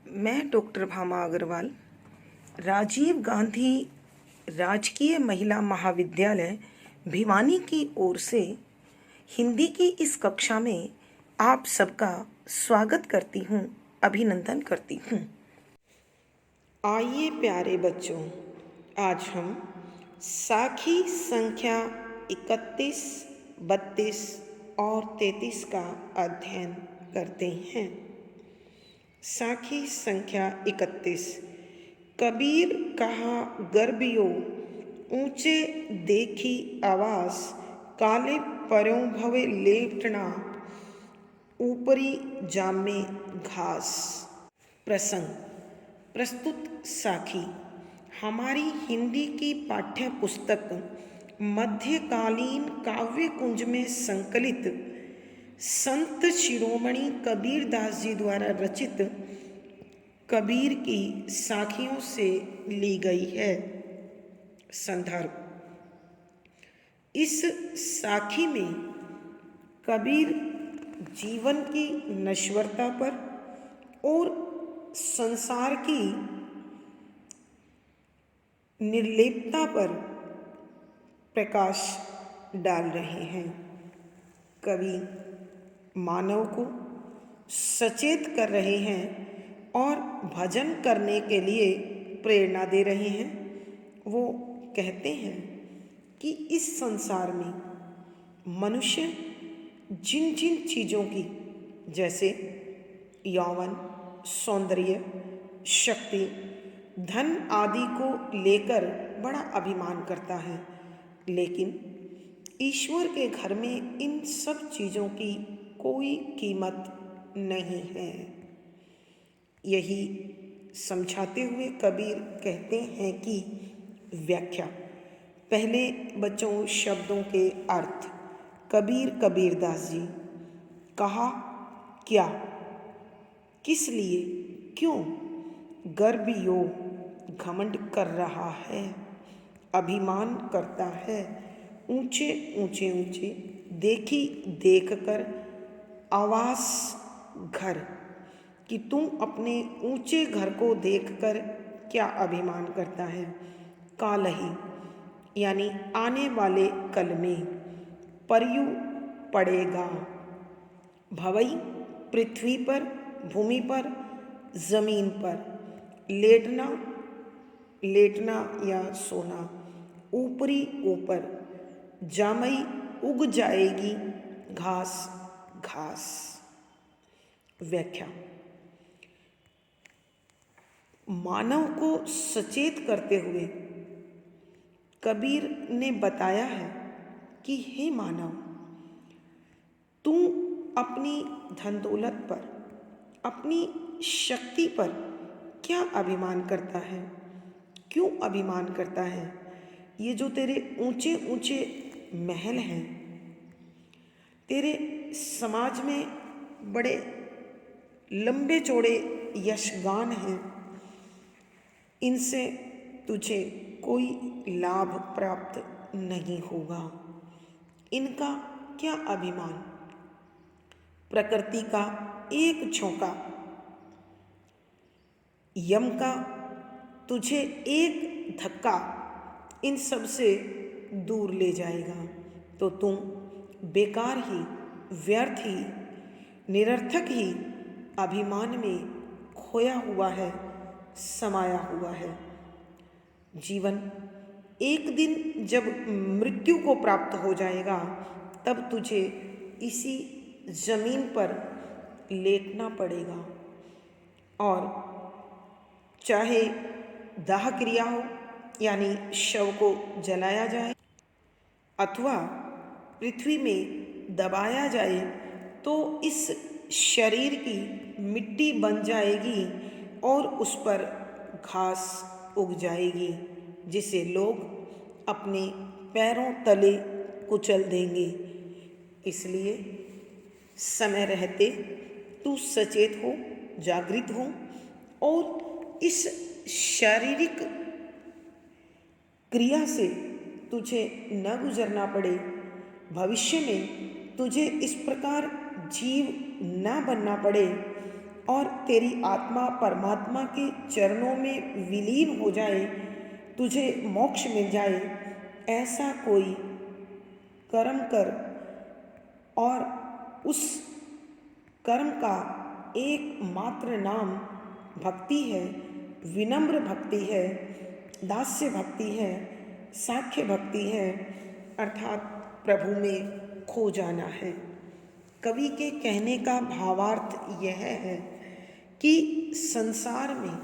मैं डॉक्टर भामा अग्रवाल राजीव गांधी राजकीय महिला महाविद्यालय भिवानी की ओर से हिंदी की इस कक्षा में आप सबका स्वागत करती हूँ, अभिनंदन करती हूँ। आइए प्यारे बच्चों, आज हम साखी संख्या 31, 32 और 33 का अध्ययन करते हैं। साखी संख्या 31। कबीर कहा गर्बियो, ऊंचे देखी आवास, काले पर्यों भवे लेटना, ऊपरी जामे घास। प्रसंग प्रस्तुत साखी हमारी हिंदी की पाठ्य पुस्तक मध्यकालीन काव्य कुंज में संकलित संत शिरोमणि कबीरदास जी द्वारा रचित कबीर की साखियों से ली गई है। संदर्भ: इस साखी में कबीर जीवन की नश्वरता पर और संसार की निर्लेपता पर प्रकाश डाल रहे हैं। कवि मानव को सचेत कर रहे हैं और भजन करने के लिए प्रेरणा दे रहे हैं। वो कहते हैं कि इस संसार में मनुष्य जिन जिन चीज़ों की, जैसे यौवन, सौंदर्य, शक्ति, धन आदि को लेकर बड़ा अभिमान करता है, लेकिन ईश्वर के घर में इन सब चीज़ों की कोई कीमत नहीं है। यही समझाते हुए कबीर कहते हैं कि व्याख्या। पहले बच्चों शब्दों के अर्थ। कबीर कबीरदास जी। कहा क्या, किस लिए, क्यों। गर्बियो घमंड कर रहा है, अभिमान करता है। ऊंचे ऊंचे ऊंचे देखी देख कर आवास घर, कि तुम अपने ऊंचे घर को देखकर क्या अभिमान करता है। कालही यानी आने वाले कल में, परयु पड़ेगा, भवई पृथ्वी पर, भूमि पर, जमीन पर, लेटना लेटना या सोना, ऊपरी ऊपर, जामई उग जाएगी, घास घास। व्याख्या। मानव को सचेत करते हुए कबीर ने बताया है कि हे मानव, तू अपनी धन दौलत पर, अपनी शक्ति पर क्या अभिमान करता है, क्यों अभिमान करता है। ये जो तेरे ऊंचे ऊंचे महल हैं, तेरे समाज में बड़े लंबे चौड़े यशगान हैं, इनसे तुझे कोई लाभ प्राप्त नहीं होगा। इनका क्या अभिमान। प्रकृति का एक झोंका, यम का तुझे एक धक्का इन सब से दूर ले जाएगा, तो तुम बेकार ही, व्यर्थ ही, निरर्थक ही अभिमान में खोया हुआ है, समाया हुआ है। जीवन एक दिन जब मृत्यु को प्राप्त हो जाएगा, तब तुझे इसी जमीन पर लेटना पड़ेगा, और चाहे दाह क्रिया हो यानी शव को जलाया जाए अथवा पृथ्वी में दबाया जाए, तो इस शरीर की मिट्टी बन जाएगी और उस पर घास उग जाएगी, जिसे लोग अपने पैरों तले कुचल देंगे। इसलिए समय रहते तू सचेत हो, जागृत हो, और इस शारीरिक क्रिया से तुझे न गुजरना पड़े, भविष्य में तुझे इस प्रकार जीव न बनना पड़े, और तेरी आत्मा परमात्मा के चरणों में विलीन हो जाए, तुझे मोक्ष मिल जाए, ऐसा कोई कर्म कर और उस कर्म का एकमात्र नाम भक्ति है, विनम्र भक्ति है, दास्य भक्ति है, साख्य भक्ति है, अर्थात प्रभु में खो जाना है। कवि के कहने का भावार्थ यह है कि संसार में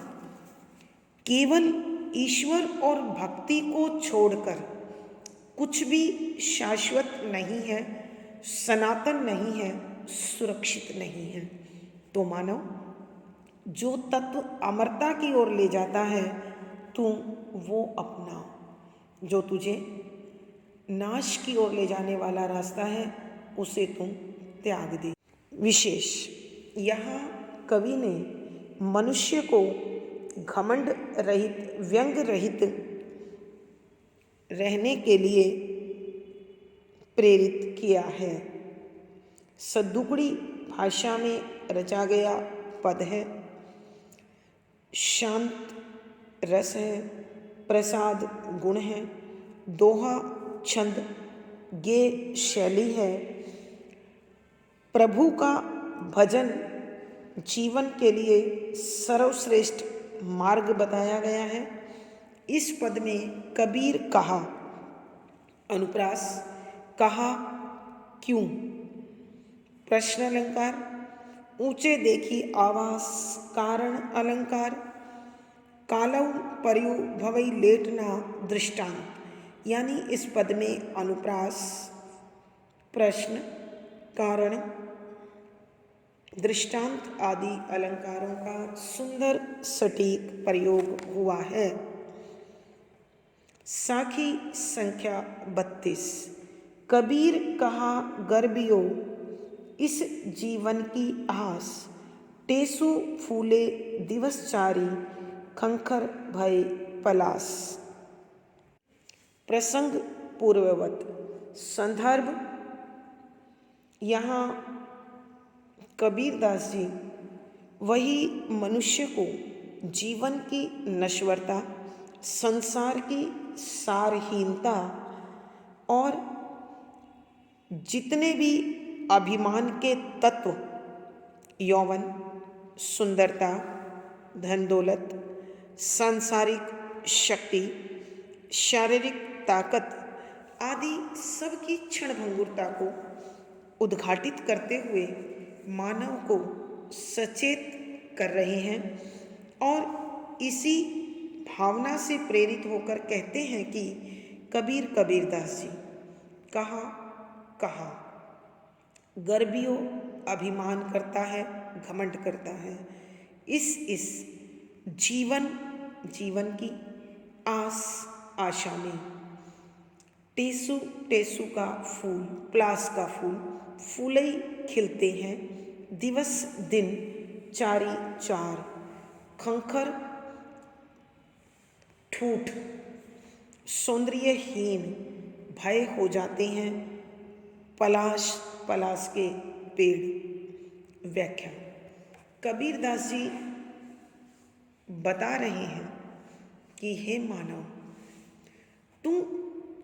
केवल ईश्वर और भक्ति को छोड़कर कुछ भी शाश्वत नहीं है, सनातन नहीं है, सुरक्षित नहीं है। तो मानव, जो तत्व अमरता की ओर ले जाता है तू वो अपना, जो तुझे नाश की ओर ले जाने वाला रास्ता है उसे तुम त्याग दे। विशेष यहाँ कवि ने मनुष्य को घमंड रहित, व्यंग रहित रहने के लिए प्रेरित किया है। सद्दुकड़ी भाषा में रचा गया पद है, शांत रस है, प्रसाद गुण है, दोहा छंद गे शैली है। प्रभु का भजन जीवन के लिए सर्वश्रेष्ठ मार्ग बताया गया है। इस पद में कबीर कहा, अनुप्रास कहा क्यों, प्रश्न अलंकार, ऊंचे देखी आवास कारण अलंकार, कालौ पर्यु भवई लेटना दृष्टांत। यानी इस पद में अनुप्रास, प्रश्न, कारण, दृष्टांत आदि अलंकारों का सुंदर सटीक प्रयोग हुआ है। साखी संख्या 32। कबीर कहा गर्बियो इस जीवन की आस, टेसु फूले दिवस चारी, खंखर भय पलास। प्रसंग पूर्ववत। संदर्भ, यहाँ कबीरदास जी वही मनुष्य को जीवन की नश्वरता, संसार की सारहीनता और जितने भी अभिमान के तत्व, यौवन, सुंदरता, धन दौलत, सांसारिक शक्ति, शारीरिक ताकत आदि सब की क्षणभंगुरता को उद्घाटित करते हुए मानव को सचेत कर रहे हैं और इसी भावना से प्रेरित होकर कहते हैं कि कबीरदास जी कहा गर्बियो अभिमान करता है, घमंड करता है, इस जीवन की आशा में, टेसु का फूल, प्लास का फूल फूलई खिलते हैं, दिवस दिन चारी चार, खंखर ठूठ सौंदर्यहीन भय हो जाते हैं, पलाश के पेड़। व्याख्या, कबीरदास जी बता रहे हैं कि हे मानव, तुम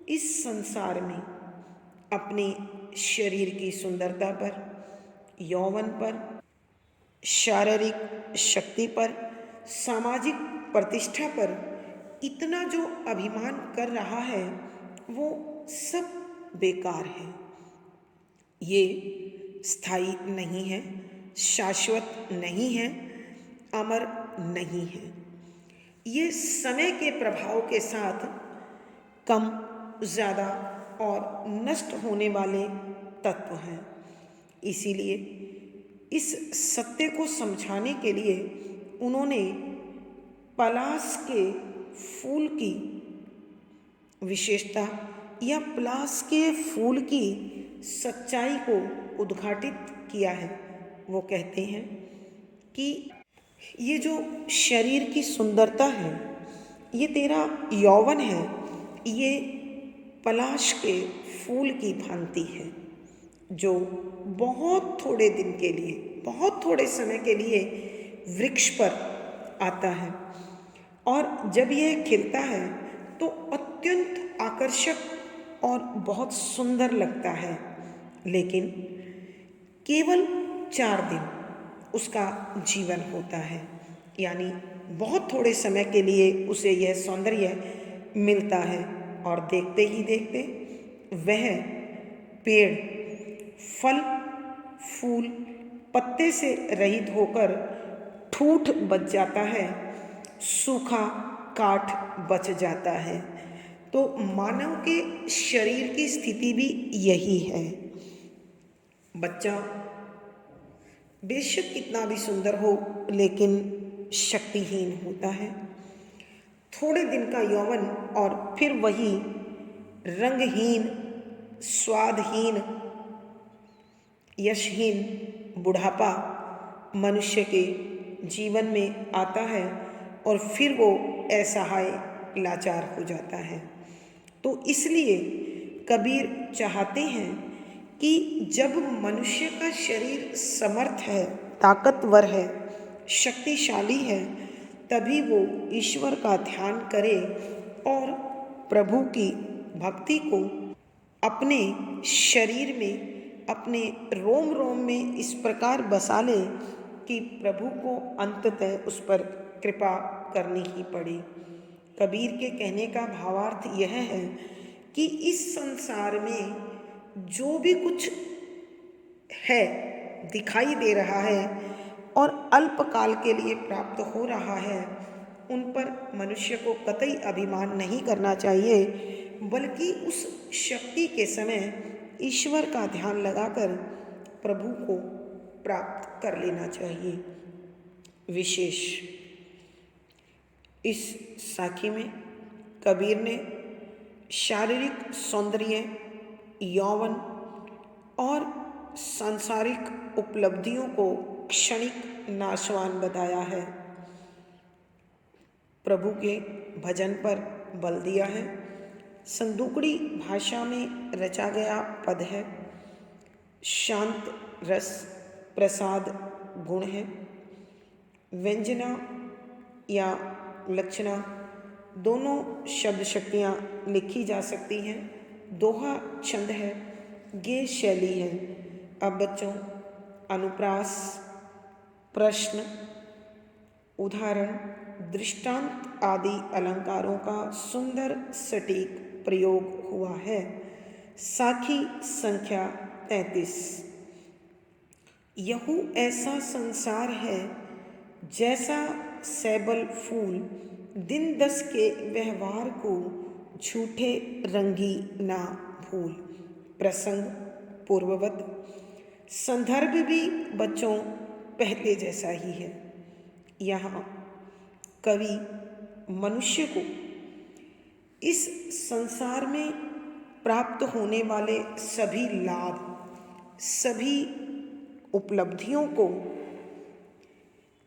इस संसार में अपने शरीर की सुंदरता पर, यौवन पर, शारीरिक शक्ति पर, सामाजिक प्रतिष्ठा पर इतना जो अभिमान कर रहा है वो सब बेकार है। ये स्थायी नहीं है, शाश्वत नहीं है, अमर नहीं है। ये समय के प्रभाव के साथ कम, ज़्यादा और नष्ट होने वाले तत्व हैं। इसीलिए इस सत्य को समझाने के लिए उन्होंने पलाश के फूल की विशेषता या पलाश के फूल की सच्चाई को उद्घाटित किया है। वो कहते हैं कि ये जो शरीर की सुंदरता है, ये तेरा यौवन है, ये पलाश के फूल की भांति है जो बहुत थोड़े दिन के लिए, बहुत थोड़े समय के लिए वृक्ष पर आता है और जब यह खिलता है तो अत्यंत आकर्षक और बहुत सुंदर लगता है, लेकिन केवल 4 दिन उसका जीवन होता है। यानी बहुत थोड़े समय के लिए उसे यह सौंदर्य मिलता है और देखते ही देखते वह पेड़ फल फूल पत्ते से रहित होकर ठूठ बच जाता है, सूखा काठ बच जाता है। तो मानव के शरीर की स्थिति भी यही है। बच्चा बेशक कितना भी सुंदर हो लेकिन शक्तिहीन होता है। थोड़े दिन का यौवन और फिर वही रंगहीन, स्वादहीन, यशहीन बुढ़ापा मनुष्य के जीवन में आता है और फिर वो असहाय लाचार हो जाता है। तो इसलिए कबीर चाहते हैं कि जब मनुष्य का शरीर समर्थ है, ताकतवर है, शक्तिशाली है, तभी वो ईश्वर का ध्यान करे और प्रभु की भक्ति को अपने शरीर में, अपने रोम रोम में इस प्रकार बसा ले कि प्रभु को अंततः उस पर कृपा करनी ही पड़े। कबीर के कहने का भावार्थ यह है कि इस संसार में जो भी कुछ है, दिखाई दे रहा है और अल्पकाल के लिए प्राप्त हो रहा है, उन पर मनुष्य को कतई अभिमान नहीं करना चाहिए, बल्कि उस शक्ति के समय ईश्वर का ध्यान लगाकर प्रभु को प्राप्त कर लेना चाहिए। विशेष इस साखी में कबीर ने शारीरिक सौंदर्य, यौवन और सांसारिक उपलब्धियों को क्षणिक नाशवान बताया है। प्रभु के भजन पर बल दिया है। संदूकड़ी भाषा में रचा गया पद है। शांत रस प्रसाद गुण है। व्यंजना या लक्षणा दोनों शब्द शक्तियाँ लिखी जा सकती हैं। दोहा छंद है, गेय शैली है। अब बच्चों अनुप्रास, प्रश्न, उदाहरण, दृष्टांत आदि अलंकारों का सुंदर सटीक प्रयोग हुआ है। साखी संख्या 33। यहू ऐसा संसार है जैसा सैबल फूल, दिन 10 के व्यवहार को झूठे रंगी ना भूल। प्रसंग पूर्ववत। संदर्भ भी बच्चों पहले जैसा ही है। यहाँ कवि मनुष्य को इस संसार में प्राप्त होने वाले सभी लाभ, सभी उपलब्धियों को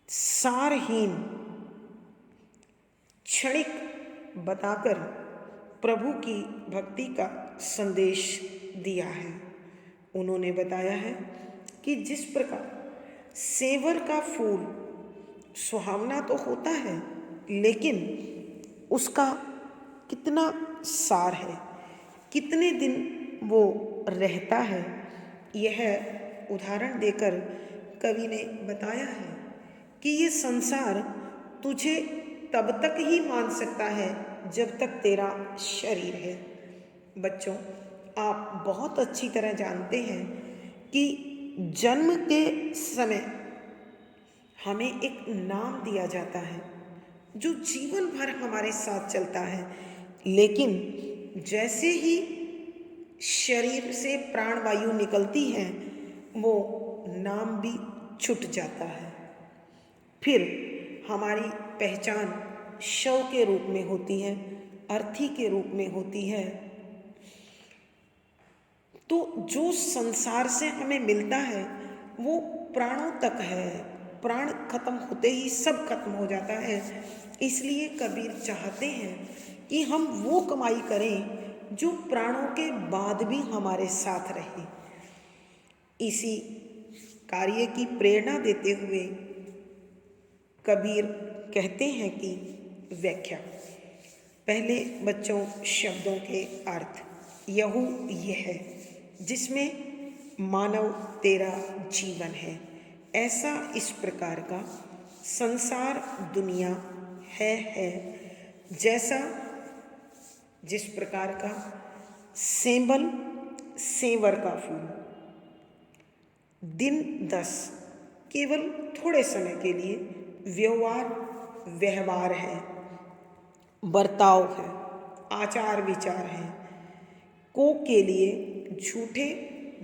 सारहीन, क्षणिक बताकर प्रभु की भक्ति का संदेश दिया है। उन्होंने बताया है कि जिस प्रकार सेवर का फूल सुहावना तो होता है, लेकिन उसका कितना सार है, कितने दिन वो रहता है, यह उदाहरण देकर कवि ने बताया है कि ये संसार तुझे तब तक ही मान सकता है जब तक तेरा शरीर है। बच्चों, आप बहुत अच्छी तरह जानते हैं कि जन्म के समय हमें एक नाम दिया जाता है जो जीवन भर हमारे साथ चलता है, लेकिन जैसे ही शरीर से प्राणवायु निकलती है वो नाम भी छूट जाता है। फिर हमारी पहचान शव के रूप में होती है, अर्थी के रूप में होती है। तो जो संसार से हमें मिलता है वो प्राणों तक है, प्राण खत्म होते ही सब खत्म हो जाता है। इसलिए कबीर चाहते हैं कि हम वो कमाई करें जो प्राणों के बाद भी हमारे साथ रहे। इसी कार्य की प्रेरणा देते हुए कबीर कहते हैं कि व्याख्या। पहले बच्चों शब्दों के अर्थ। यहू यह है जिसमें मानव तेरा जीवन है, ऐसा इस प्रकार का संसार दुनिया है जैसा जिस प्रकार का सेंबल सेंवर का फूल। दिन 10 केवल थोड़े समय के लिए व्यवहार है, बर्ताव है, आचार विचार है, को के लिए झूठे,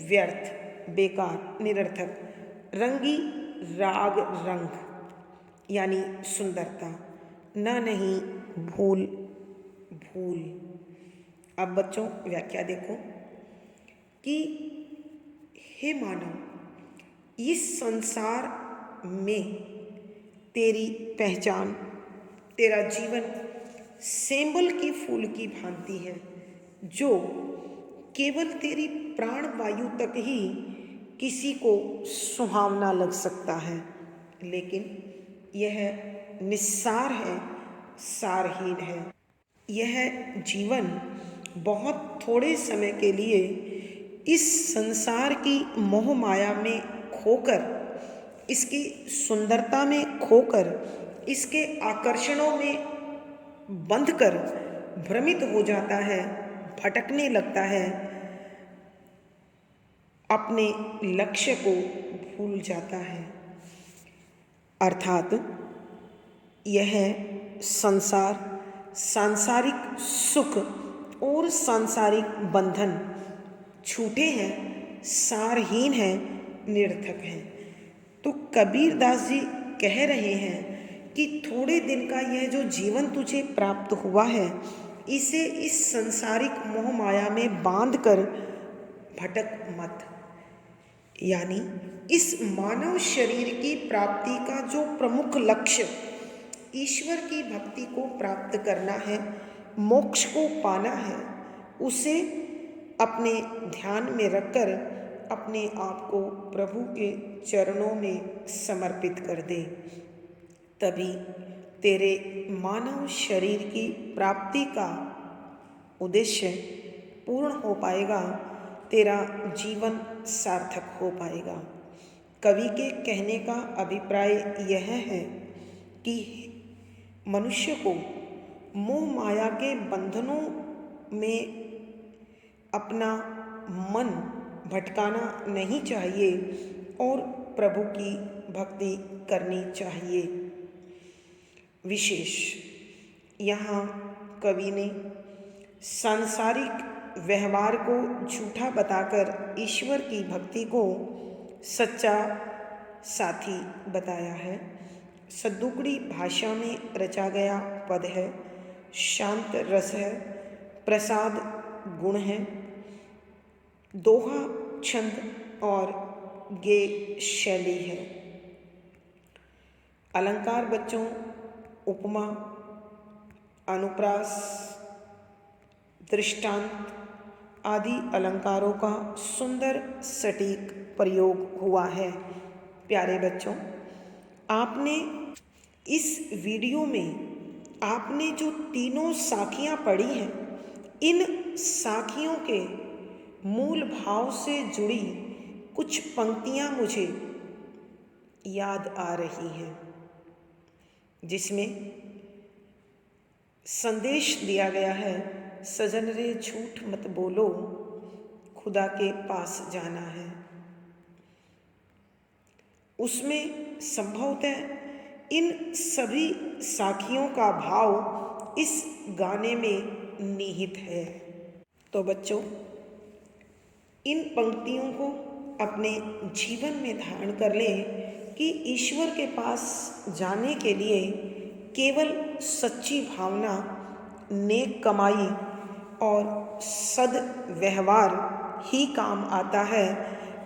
व्यर्थ, बेकार, निरर्थक, रंगी राग रंग यानी सुंदरता, न नहीं भूल। अब बच्चों व्याख्या देखो कि हे मानव, इस संसार में तेरी पहचान, तेरा जीवन सेंबल की फूल की भांति है, जो केवल तेरी प्राण वायु तक ही किसी को सुहावना लग सकता है, लेकिन यह निस्सार है, सारहीन है। यह जीवन बहुत थोड़े समय के लिए इस संसार की मोह माया में खोकर, इसकी सुंदरता में खोकर, इसके आकर्षणों में बंधकर भ्रमित हो जाता है, भटकने लगता है, अपने लक्ष्य को भूल जाता है। अर्थात यह संसार सांसारिक सुख और सांसारिक बंधन झूठे हैं, सारहीन हैं, निरर्थक हैं। तो कबीर दास जी कह रहे हैं कि थोड़े दिन का यह जो जीवन तुझे प्राप्त हुआ है, इसे इस सांसारिक मोह माया में बांधकर भटक मत। यानी इस मानव शरीर की प्राप्ति का जो प्रमुख लक्ष्य ईश्वर की भक्ति को प्राप्त करना है, मोक्ष को पाना है, उसे अपने ध्यान में रखकर अपने आप को प्रभु के चरणों में समर्पित कर दे। तभी तेरे मानव शरीर की प्राप्ति का उद्देश्य पूर्ण हो पाएगा, तेरा जीवन सार्थक हो पाएगा। कवि के कहने का अभिप्राय यह है कि मनुष्य को मोह माया के बंधनों में अपना मन भटकाना नहीं चाहिए और प्रभु की भक्ति करनी चाहिए। विशेष यहाँ कवि ने सांसारिक व्यवहार को झूठा बताकर ईश्वर की भक्ति को सच्चा साथी बताया है। सद्दुकड़ी भाषा में रचा गया पद है, शांत रस है, प्रसाद गुण है, दोहा छंद और गे शैली है। अलंकार बच्चों उपमा, अनुप्रास, दृष्टांत आदि अलंकारों का सुंदर सटीक प्रयोग हुआ है। प्यारे बच्चों, आपने इस वीडियो में आपने जो तीनों साखियाँ पढ़ी हैं, इन साखियों के मूल भाव से जुड़ी कुछ पंक्तियाँ मुझे याद आ रही हैं, जिसमें संदेश दिया गया है, सजन रे झूठ मत बोलो, खुदा के पास जाना है। उसमें संभवतः इन सभी साखियों का भाव इस गाने में निहित है। तो बच्चों, इन पंक्तियों को अपने जीवन में धारण कर लें कि ईश्वर के पास जाने के लिए केवल सच्ची भावना, नेक कमाई और सद व्यवहार ही काम आता है।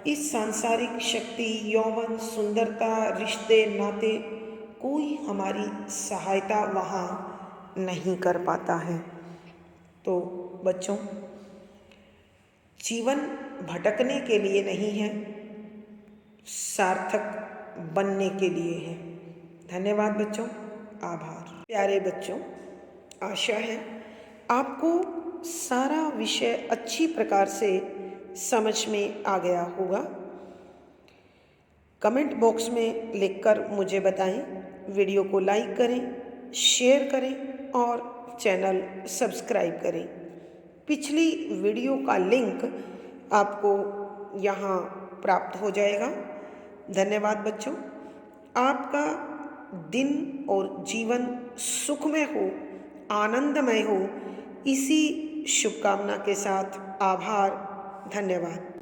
इस सांसारिक शक्ति, यौवन, सुंदरता, रिश्ते, नाते कोई हमारी सहायता वहाँ नहीं कर पाता है। तो बच्चों, जीवन भटकने के लिए नहीं है, सार्थक बनने के लिए है। धन्यवाद बच्चों, आभार। प्यारे बच्चों, आशा है आपको सारा विषय अच्छी प्रकार से समझ में आ गया होगा। कमेंट बॉक्स में लिखकर मुझे बताएं। वीडियो को लाइक करें, शेयर करें और चैनल सब्सक्राइब करें। पिछली वीडियो का लिंक आपको यहाँ प्राप्त हो जाएगा। धन्यवाद बच्चों, आपका दिन और जीवन सुखमय हो, आनंदमय हो, इसी शुभकामना के साथ आभार। धन्यवाद।